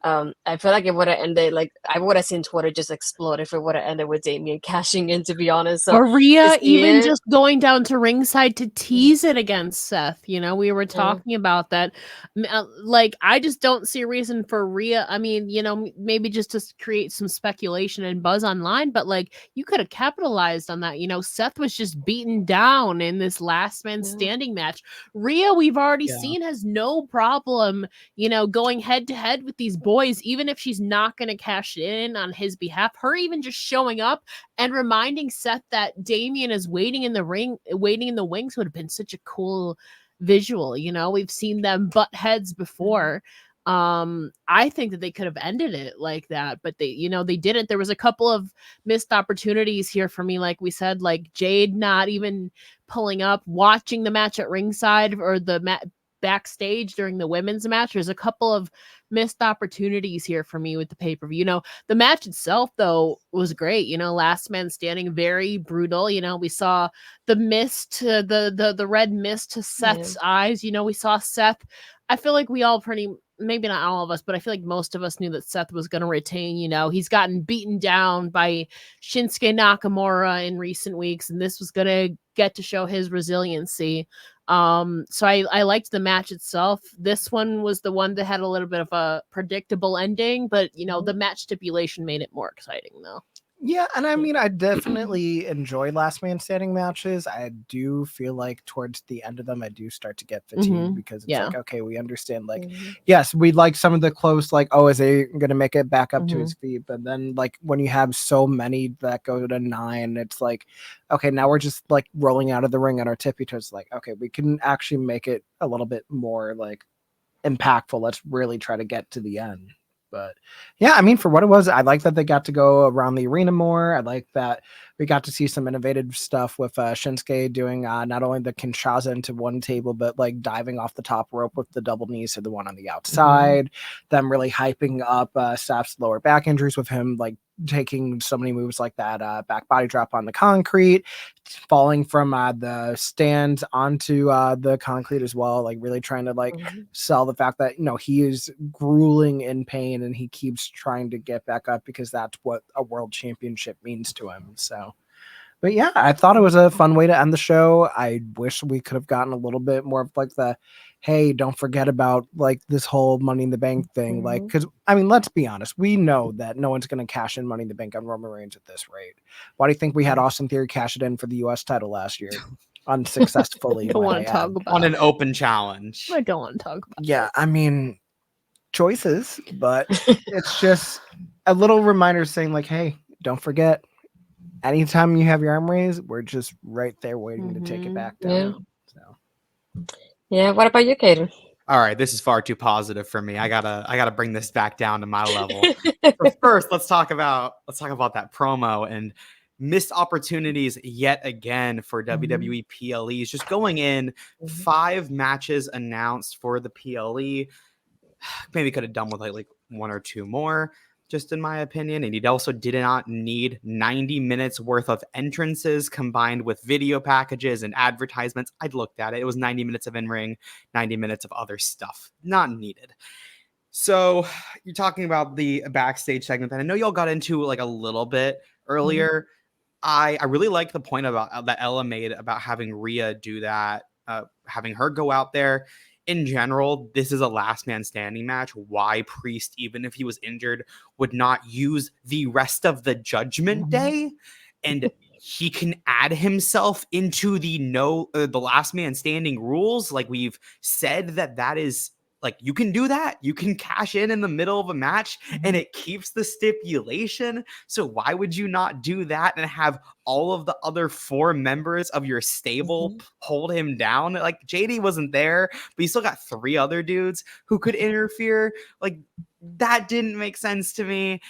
I feel like it would have ended like I would have seen Twitter just explode if it would have ended with Damian cashing in, to be honest. So or Rhea even it, just going down to ringside to tease it against Seth. You know, we were talking about that. Like, I just don't see a reason for Rhea. I mean, you know, maybe just to create some speculation and buzz online, but like, you could have capitalized on that. You know, Seth was just beaten down in this last man standing match. Rhea, we've already seen, has no problem, you know, going head to head with these boys, even if she's not going to cash in on his behalf. Her even just showing up and reminding Seth that Damian is waiting in the ring, waiting in the wings would have been such a cool visual. You know, we've seen them butt heads before. I think that they could have ended it like that, but they, you know, they didn't. There was a couple of missed opportunities here for me, like we said, like Jade not even pulling up, watching the match at ringside or the backstage during the women's match. There's a couple of missed opportunities here for me with the pay-per-view. You know, the match itself though was great. You know, last man standing, very brutal. You know, we saw the mist, the red mist to Seth's eyes. You know, we saw Seth. I feel like we all maybe not all of us, but I feel like most of us knew that Seth was going to retain. You know, he's gotten beaten down by Shinsuke Nakamura in recent weeks, and this was going to get to show his resiliency. So I liked the match itself. This one was the one that had a little bit of a predictable ending, but you know, the match stipulation made it more exciting though. Yeah, and I mean, I definitely enjoy last man standing matches. I do feel like towards the end of them, I do start to get fatigued because it's like, okay, we understand, like, yes, we like some of the close, like, oh, is he going to make it back up to his feet? But then, like, when you have so many that go to 9, it's like, okay, now we're just like rolling out of the ring on our tippy toes. Like, okay, we can actually make it a little bit more like impactful. Let's really try to get to the end. But yeah, I mean, for what it was, I like that they got to go around the arena more. I like that we got to see some innovative stuff with Shinsuke doing not only the Kinshasa into one table, but like diving off the top rope with the double knees to the one on the outside. Them really hyping up Seth's lower back injuries with him like taking so many moves like that back body drop on the concrete, falling from the stands onto the concrete as well, like really trying to like sell the fact that, you know, he is grueling in pain and he keeps trying to get back up because that's what a world championship means to him. So, but yeah, I thought it was a fun way to end the show. I wish we could have gotten a little bit more of like the, hey, don't forget about like this whole Money in the Bank thing. Like, because I mean, let's be honest, we know that no one's going to cash in Money in the Bank on Roman Reigns at this rate. Why do you think we had Austin Theory cash it in for the U.S. title last year? Unsuccessfully. I don't want to talk about on an open challenge. I don't want to talk about Yeah, I mean, choices, but it's just a little reminder saying like, hey, don't forget, anytime you have your arm raised, we're just right there waiting to take it back down. Yeah. What about you, Kaden? All right, this is far too positive for me. I gotta bring this back down to my level. But first, let's talk about that promo and missed opportunities yet again for WWE PLEs. Just going in, 5 matches announced for the PLE. Maybe could have done with like 1 or 2 more, just in my opinion. And he also did not need 90 minutes worth of entrances combined with video packages and advertisements. I'd looked at it. It was 90 minutes of in-ring, 90 minutes of other stuff. Not needed. So you're talking about the backstage segment that I know y'all got into like a little bit earlier. I really like the point about that Ella made about having Rhea do that, having her go out there. In general, this is a last man standing match. Why Priest, even if he was injured, would not use the rest of the Judgment Day, and he can add himself into the last man standing rules. Like we've said that is like, you can do that. You can cash in the middle of a match and it keeps the stipulation. So why would you not do that and have all of the other 4 members of your stable hold him down? Like JD wasn't there, but you still got 3 other dudes who could interfere. Like that didn't make sense to me.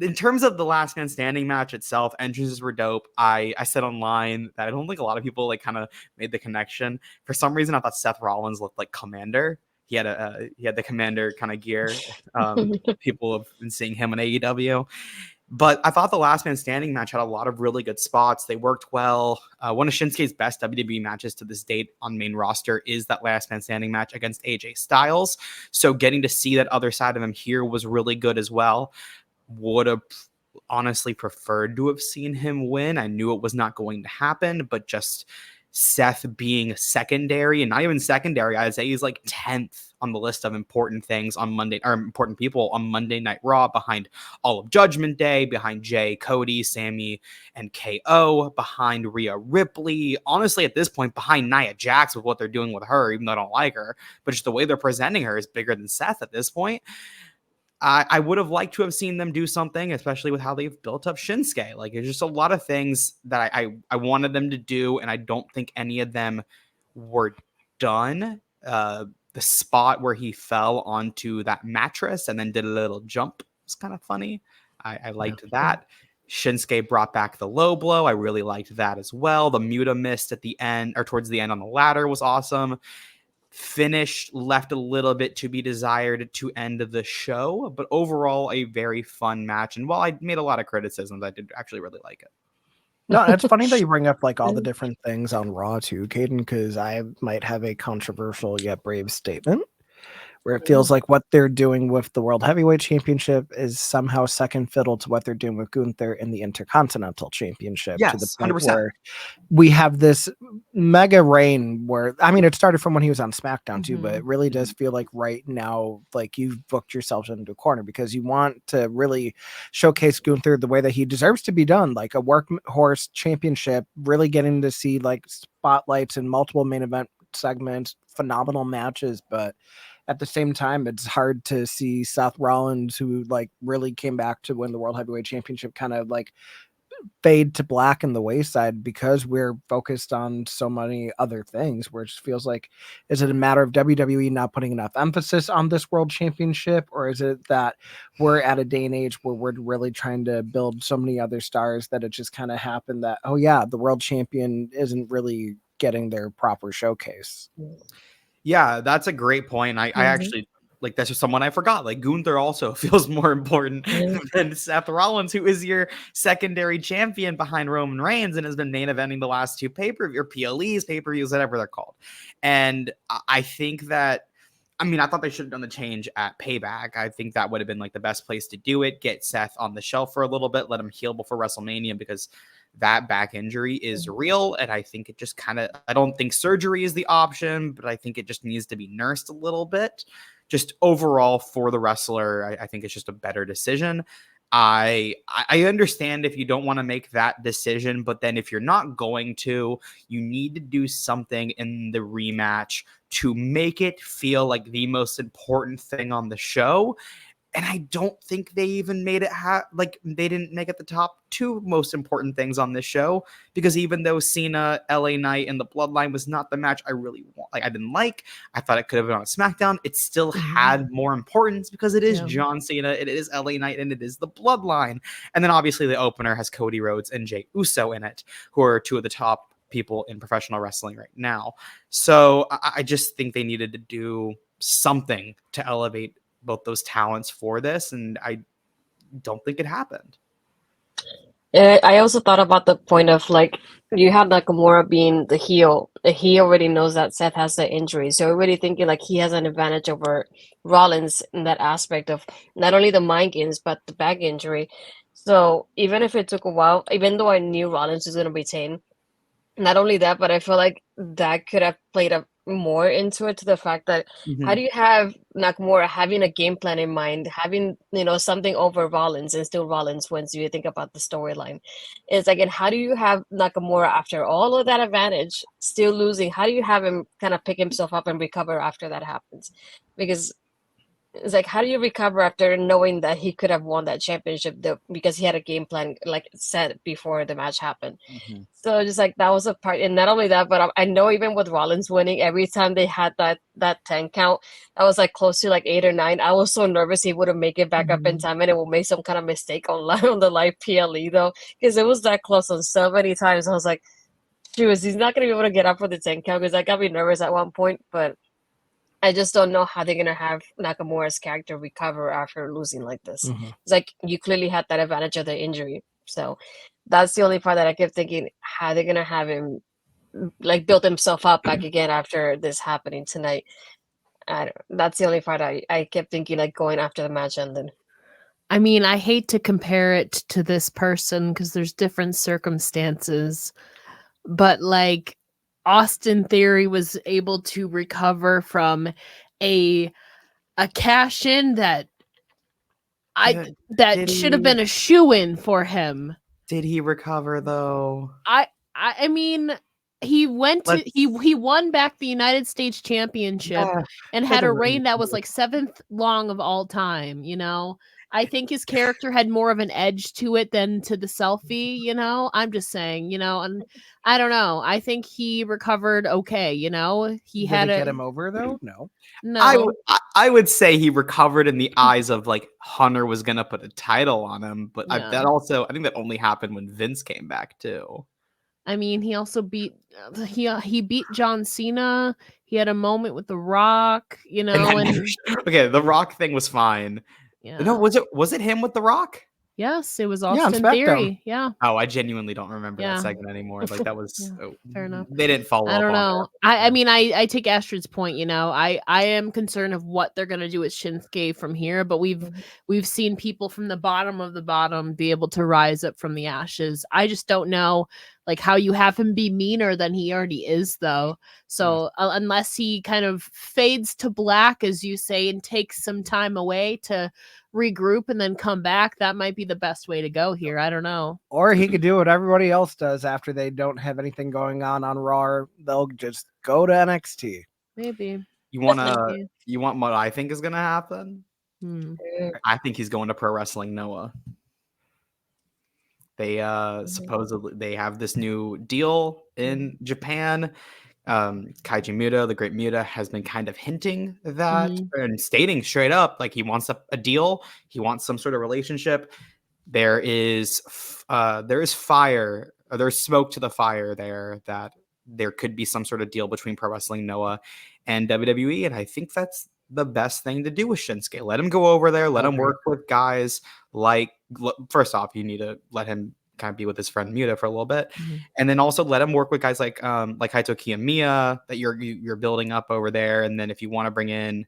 In terms of the last man standing match itself, entrances were dope. I said online that I don't think a lot of people like kind of made the connection. For some reason, I thought Seth Rollins looked like Commander. He had the Commander kind of gear. People have been seeing him in AEW. But I thought the last man standing match had a lot of really good spots. They worked well. One of Shinsuke's best WWE matches to this date on main roster is that last man standing match against AJ Styles. So getting to see that other side of him here was really good as well. Would have honestly preferred to have seen him win. I knew it was not going to happen, but just Seth being secondary, and not even secondary, I'd say he's like 10th on the list of important things on Monday, or important people on Monday Night Raw, behind all of Judgment Day, behind Jay, Cody, Sammy, and KO, behind Rhea Ripley. Honestly, at this point, behind Nia Jax with what they're doing with her, even though I don't like her, but just the way they're presenting her is bigger than Seth at this point. I would have liked to have seen them do something, especially with how they've built up Shinsuke. Like, there's just a lot of things that I wanted them to do, and I don't think any of them were done. The spot where he fell onto that mattress and then did a little jump was kind of funny. I liked that. Shinsuke brought back the low blow. I really liked that as well. The Muta mist at the end, or towards the end on the ladder, was awesome. Finish left a little bit to be desired to end the show, but overall a very fun match. And while I made a lot of criticisms, I did actually really like it. No, it's funny that you bring up like all the different things on Raw too, Kaden, because I might have a controversial yet brave statement where it feels like what they're doing with the World Heavyweight Championship is somehow second fiddle to what they're doing with Gunther in the Intercontinental Championship. Yes, to the point 100%. where we have this mega reign where, I mean, it started from when he was on SmackDown too, but it really does feel like right now, like you've booked yourselves into a corner because you want to really showcase Gunther the way that he deserves to be done, like a workhorse championship, really getting to see like spotlights and multiple main event segments, phenomenal matches, but at the same time, it's hard to see Seth Rollins, who like really came back to win the World Heavyweight Championship, kind of like fade to black in the wayside because we're focused on so many other things, where it just feels like, is it a matter of WWE not putting enough emphasis on this World Championship, or is it that we're at a day and age where we're really trying to build so many other stars that it just kind of happened that, oh yeah, the world champion isn't really getting their proper showcase? Yeah, that's a great point. I actually, like, that's just someone I forgot. Like, Gunther also feels more important than Seth Rollins, who is your secondary champion behind Roman Reigns and has been main eventing the last two PLEs, pay-per-views, whatever they're called. And I think that, I mean, I thought they should have done the change at Payback. I think that would have been like the best place to do it. Get Seth on the shelf for a little bit, let him heal before WrestleMania, because that back injury is real. And I think it just kind of, I don't think surgery is the option, but I think it just needs to be nursed a little bit. Just overall for the wrestler, I think it's just a better decision. I understand if you don't want to make that decision, but then if you're not going to, you need to do something in the rematch to make it feel like the most important thing on the show. And I don't think they even made it like they didn't make it the top two most important things on this show, because even though Cena, LA Knight, and the Bloodline was not the match I really want, like I didn't like, I thought it could have been on a SmackDown. It still had more importance because it is John Cena, it is LA Knight, and it is the Bloodline. And then obviously the opener has Cody Rhodes and Jey Uso in it, who are two of the top people in professional wrestling right now. So I just think they needed to do something to elevate both those talents for this, and I don't think it happened. I also thought about the point of like, you have Nakamura being the heel. He already knows that Seth has the injury, so already thinking like he has an advantage over Rollins in that aspect of not only the mind games but the back injury. So even if it took a while, even though I knew Rollins was going to retain, not only that, but I feel like that could have played a more into it, to the fact that how do you have Nakamura having a game plan in mind, having, you know, something over Rollins, and still Rollins wins? You think about the storyline, it's like, and how do you have Nakamura, after all of that advantage, still losing? How do you have him kind of pick himself up and recover after that happens? Because it's like, how do you recover after knowing that he could have won that championship because he had a game plan like set before the match happened? So just like that was a part. And not only that, but I know even with Rollins winning, every time they had that 10 count, that was like close to like 8 or 9. I was so nervous he wouldn't make it back up in time and it will make some kind of mistake on the live PLE though, because it was that close on so many times. I was like, shoot, he's not going to be able to get up for the 10 count, because I got me nervous at one point. But I just don't know how they're gonna have Nakamura's character recover after losing like this. Mm-hmm. It's like you clearly had that advantage of the injury, so that's the only part that I kept thinking how they're gonna have him like build himself up back again after this happening tonight. That's the only part I kept thinking, like going after the match ended. I mean, I hate to compare it to this person because there's different circumstances, but like Austin Theory was able to recover from a cash in that should have been a shoe-in for him. Did he recover though? I mean, he won back the United States Championship and had a reign that was like 7th long of all time, you know. I think his character had more of an edge to it than to the selfie, you know. I'm just saying, you know, and I don't know. I think he recovered okay, you know. He had to get him over though. No. I would say he recovered in the eyes of like Hunter was gonna put a title on him, but I think that only happened when Vince came back too. I mean, he also beat he beat John Cena. He had a moment with The Rock, you know. Okay, The Rock thing was fine. Yeah. No, was it him with The Rock? Yes, it was Austin Theory. Yeah. Oh, I genuinely don't remember that segment anymore. Like that was fair enough. They didn't follow up. I don't know. I mean, I take Astrid's point. You know, I am concerned of what they're gonna do with Shinsuke from here. But we've seen people from the bottom of the bottom be able to rise up from the ashes. I just don't know like how you have him be meaner than he already is, though. So unless he kind of fades to black, as you say, and takes some time away to regroup and then come back, that might be the best way to go here. I don't know. Or he could do what everybody else does after they don't have anything going on Raw. They'll just go to NXT. Maybe. You want what I think is gonna happen? I think he's going to Pro Wrestling Noah. They supposedly they have this new deal in Japan. Kaiji Muta, the Great Muta, has been kind of hinting that and stating straight up like he wants a deal. He wants some sort of relationship. There is fire, or there's smoke to the fire there that there could be some sort of deal between Pro Wrestling Noah and WWE, and I think that's the best thing to do with Shinsuke. Let him go over there. Let him work with guys like. First off, you need to let him kind of be with his friend Muta for a little bit, and then also let him work with guys like Haito Kiyomiya that you're building up over there. And then if you want to bring in,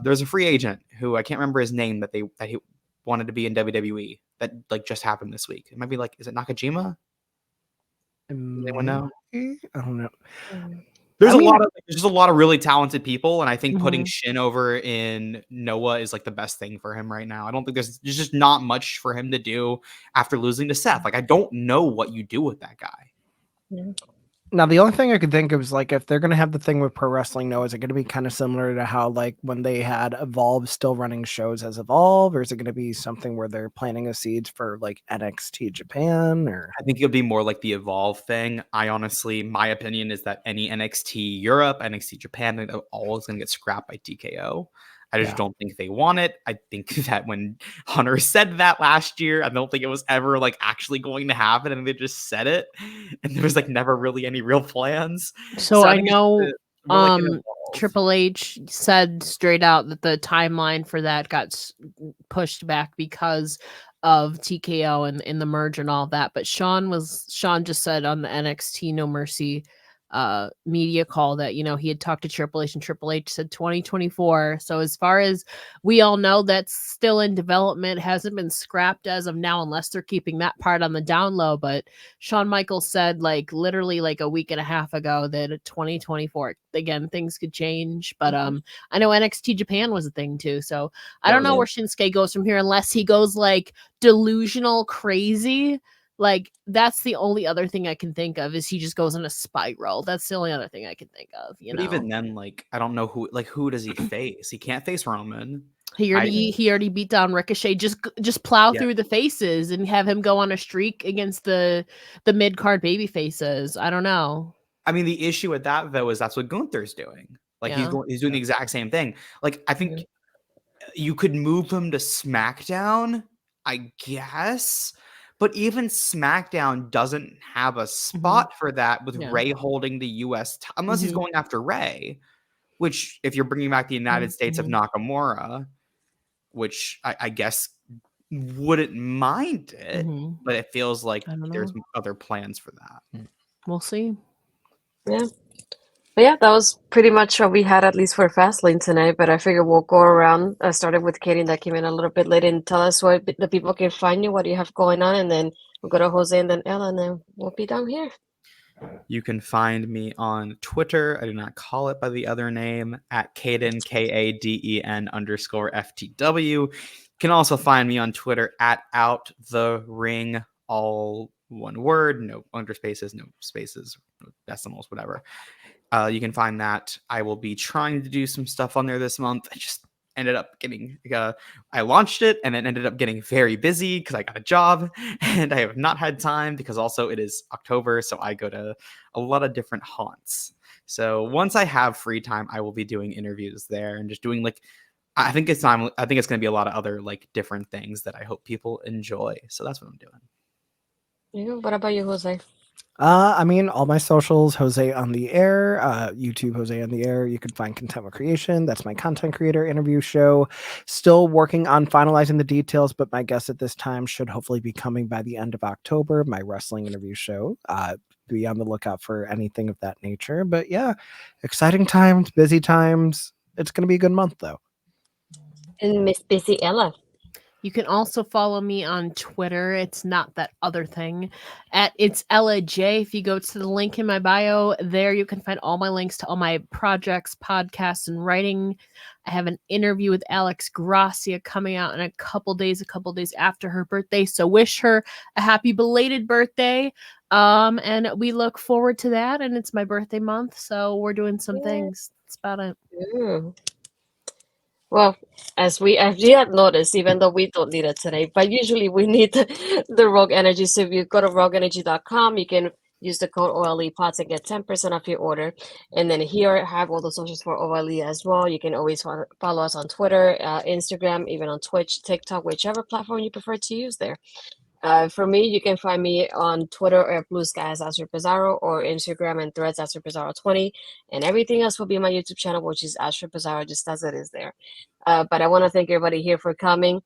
there's a free agent who I can't remember his name that he wanted to be in WWE that like just happened this week. It might be like, is it Nakajima? Anyone know? I don't know. There's a lot of really talented people, and I think putting Shin over in Noah is like the best thing for him right now. I don't think there's just not much for him to do after losing to Seth. Like I don't know what you do with that guy. Now, the only thing I could think of is like if they're going to have the thing with Pro Wrestling Noah, is it going to be kind of similar to how like when they had Evolve still running shows as Evolve, or is it going to be something where they're planting a seed for like NXT Japan? Or I think it'll be more like the Evolve thing. My opinion is that any NXT Europe, NXT Japan, they're always going to get scrapped by TKO. I just don't think they want it. I think that when Hunter said that last year, I don't think it was ever like actually going to happen, and they just said it, and there was like never really any real plans. So I know Triple H said straight out that the timeline for that got pushed back because of TKO and the merge and all that. But Sean just said on the NXT No Mercy media call that, you know, he had talked to Triple H and Triple H said 2024. So as far as we all know, that's still in development, hasn't been scrapped as of now, unless they're keeping that part on the down low. But Shawn Michaels said like literally like a week and a half ago that 2024, again, things could change. But I know NXT Japan was a thing too. So I don't know where Shinsuke goes from here unless he goes like delusional crazy. Like that's the only other thing I can think of is he just goes in a spiral. That's the only other thing I can think of. But even then, like I don't know who does he face? He can't face Roman. He already beat down Ricochet. Just plow through the faces and have him go on a streak against the mid card baby faces. I don't know. I mean, the issue with that though is that's what Gunther's doing. Like he's doing the exact same thing. Like I think you could move him to SmackDown, I guess. But even SmackDown doesn't have a spot for that with Ray holding the US unless he's going after Ray. which if you're bringing back the United States of Nakamura, which I guess wouldn't mind it, but it feels like there's other plans for that. We'll see. Yeah. But yeah, that was pretty much what we had, at least for Fastlane tonight. But I figure we'll go around. I started with Kaden, that came in a little bit late, and tell us where the people can find you, what do you have going on, and then we'll go to Jose and then Ella, and then we'll be down here. You can find me on Twitter. I do not call it by the other name, at Kaden, KADEN _FTW. You can also find me on Twitter at OutTheRing, all one word, no underspaces, no spaces, no decimals, whatever. You can find that. I will be trying to do some stuff on there this month. I just ended up getting, I launched it and then ended up getting very busy because I got a job and I have not had time, because also it is October. So I go to a lot of different haunts. So once I have free time, I will be doing interviews there and just doing I think it's going to be a lot of other different things that I hope people enjoy. So that's what I'm doing. Yeah, what about you, Jose? I mean, all my socials, Jose on the Air, YouTube, Jose on the Air. You can find Content with Creation. That's my content creator interview show. Still working on finalizing the details, but my guess at this time should hopefully be coming by the end of October, my wrestling interview show. Be on the lookout for anything of that nature. But yeah, exciting times, busy times. It's going to be a good month, though. And Miss Busy Ella. You can also follow me on Twitter. It's not that other thing. It's Ella J. If you go to the link in my bio, there you can find all my links to all my projects, podcasts, and writing. I have an interview with Alex Gracia coming out in a couple days after her birthday. So wish her a happy belated birthday. And we look forward to that. And it's my birthday month, so we're doing some things. That's about it. Well, as you had noticed, even though we don't need it today, but usually we need the Rogue Energy. So if you go to rogueenergy.com, you can use the code OLEPOTS and get 10% off your order. And then here I have all the socials for OLE as well. You can always follow us on Twitter, Instagram, even on Twitch, TikTok, whichever platform you prefer to use there. For me, you can find me on Twitter or Blue Sky as astridpizarro, or Instagram and Threads astridpizarro20, and everything else will be my YouTube channel, which is astridpizarro, just as it is there. But I want to thank everybody here for coming.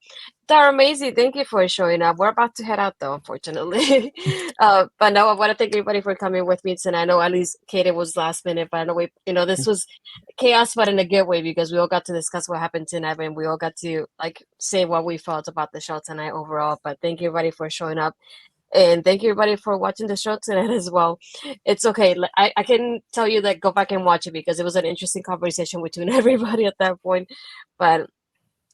Dara Maisie, thank you for showing up. We're about to head out, though, unfortunately. But no, I want to thank everybody for coming with me tonight. I know at least Kaden was last minute, but I know this was chaos, but in a good way, because we all got to discuss what happened tonight, and we all got to say what we felt about the show tonight overall. But thank you everybody for showing up, and thank you everybody for watching the show tonight as well. It's okay. I can tell you that go back and watch it, because it was an interesting conversation between everybody at that point. But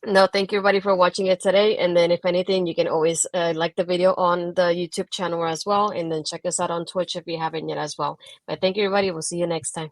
no, thank you everybody for watching it today. And then if anything, you can always like the video on the YouTube channel as well, and then check us out on Twitch if you haven't yet as well. But thank you everybody. We'll see you next time.